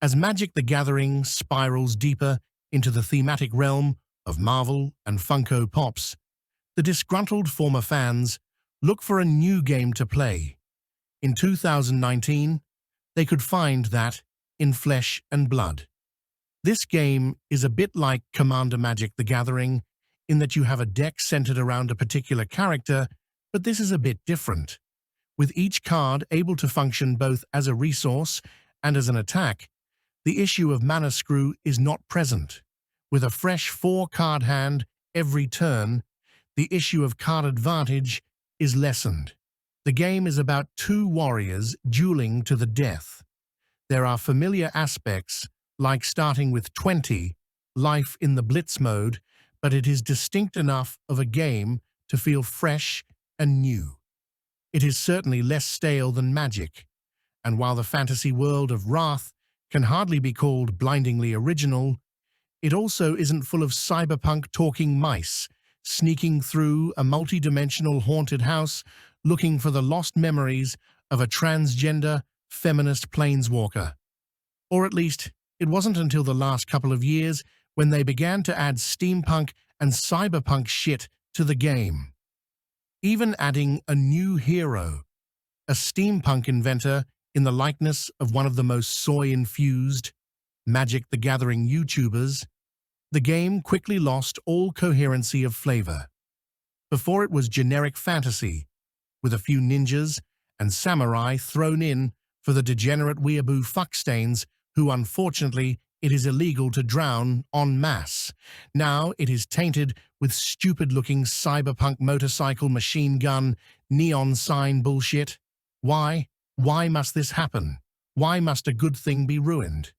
As Magic the Gathering spirals deeper into the thematic realm of Marvel and Funko Pops, the disgruntled former fans look for a new game to play. In 2019, they could find that in Flesh and Blood. This game is a bit like Commander Magic the Gathering in that you have a deck centered around a particular character, but this is a bit different. With each card able to function both as a resource and as an attack, the issue of mana screw is not present. With a fresh 4-card hand every turn, the issue of card advantage is lessened. The game is about two warriors dueling to the death. There are familiar aspects, like starting with 20 life in the blitz mode, but it is distinct enough of a game to feel fresh and new. It is certainly less stale than Magic, and while the fantasy world of Wrath can hardly be called blindingly original, it also isn't full of cyberpunk talking mice sneaking through a multi-dimensional haunted house looking for the lost memories of a transgender feminist planeswalker. Or at least, it wasn't until the last couple of years when they began to add steampunk and cyberpunk shit to the game. Even adding a new hero, a steampunk inventor in the likeness of one of the most soy-infused Magic the Gathering YouTubers, the game quickly lost all coherency of flavor. Before it was generic fantasy, with a few ninjas and samurai thrown in for the degenerate weeaboo fuckstains who unfortunately it is illegal to drown en masse. Now it is tainted with stupid-looking cyberpunk motorcycle machine gun neon sign bullshit. Why? Why must this happen? Why must a good thing be ruined?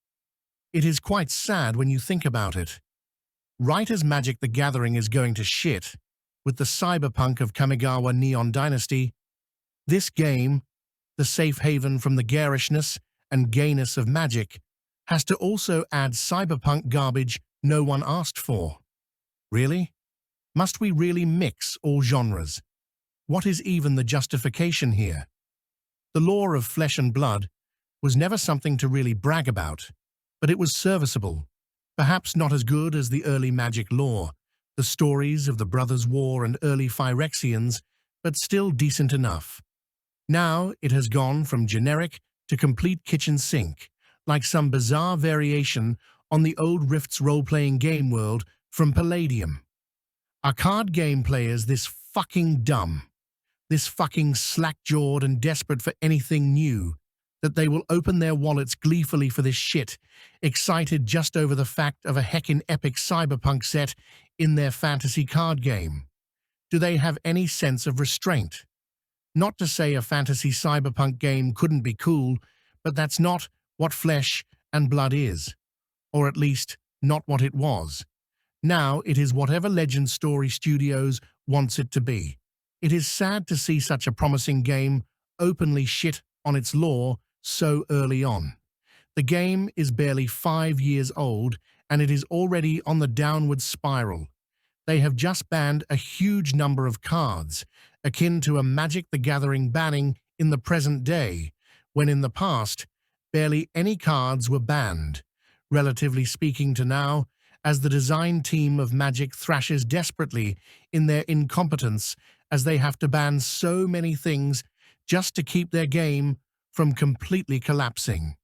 It is quite sad when you think about it. Right as Magic the Gathering is going to shit, with the cyberpunk of Kamigawa Neon Dynasty, this game, the safe haven from the garishness and gayness of Magic, has to also add cyberpunk garbage no one asked for. Really? Must we really mix all genres? What is even the justification here? The lore of Flesh and Blood was never something to really brag about, but it was serviceable. Perhaps not as good as the early Magic lore, the stories of the Brothers' War and early Phyrexians, but still decent enough. Now it has gone from generic to complete kitchen sink, like some bizarre variation on the old Rift's role-playing game world from Palladium. Are card game players this fucking dumb, this fucking slack-jawed and desperate for anything new, that they will open their wallets gleefully for this shit, excited just over the fact of a heckin' epic cyberpunk set in their fantasy card game? Do they have any sense of restraint? Not to say a fantasy cyberpunk game couldn't be cool, but that's not what Flesh and Blood is. Or at least, not what it was. Now it is whatever Legend Story Studios wants it to be. It is sad to see such a promising game openly shit on its lore so early on. The game is barely 5 years old, and it is already on the downward spiral. They have just banned a huge number of cards, akin to a Magic the Gathering banning in the present day, when in the past, barely any cards were banned, relatively speaking to now, as the design team of Magic thrashes desperately in their incompetence as they have to ban so many things just to keep their game from completely collapsing.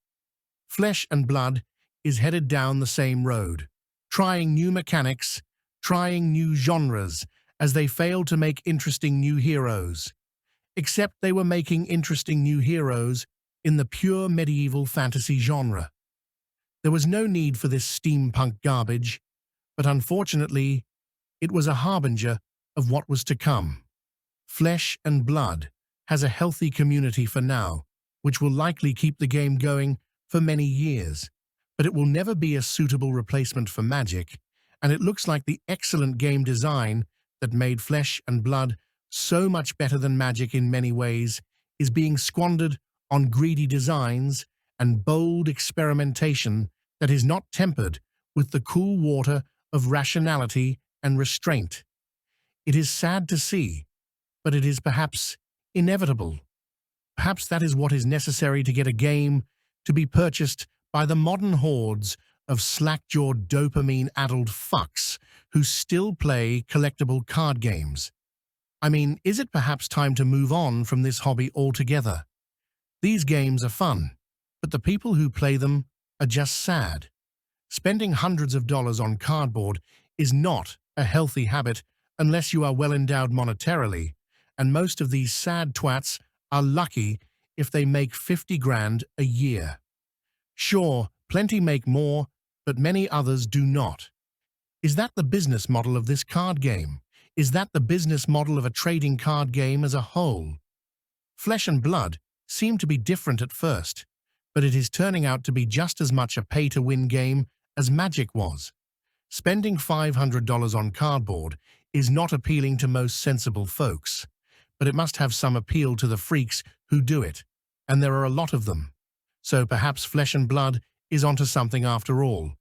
Flesh and Blood is headed down the same road, trying new mechanics, trying new genres, as they failed to make interesting new heroes. Except they were making interesting new heroes in the pure medieval fantasy genre. There was no need for this steampunk garbage, but unfortunately, it was a harbinger of what was to come. Flesh and Blood has a healthy community for now, which will likely keep the game going for many years, but it will never be a suitable replacement for Magic, and it looks like the excellent game design that made Flesh and Blood so much better than Magic in many ways is being squandered on greedy designs and bold experimentation that is not tempered with the cool water of rationality and restraint. It is sad to see, but it is perhaps inevitable. Perhaps that is what is necessary to get a game to be purchased by the modern hordes of slack-jawed dopamine-addled fucks who still play collectible card games. I mean, is it perhaps time to move on from this hobby altogether? These games are fun, but the people who play them are just sad. Spending hundreds of dollars on cardboard is not a healthy habit unless you are well endowed monetarily, and most of these sad twats are lucky if they make 50 grand a year. Sure, plenty make more, but many others do not. Is that the business model of this card game? Is that the business model of a trading card game as a whole? Flesh and Blood seemed to be different at first, but it is turning out to be just as much a pay-to-win game as Magic was. Spending $500 on cardboard is not appealing to most sensible folks, but it must have some appeal to the freaks who do it, and there are a lot of them. So perhaps Flesh and Blood is onto something after all.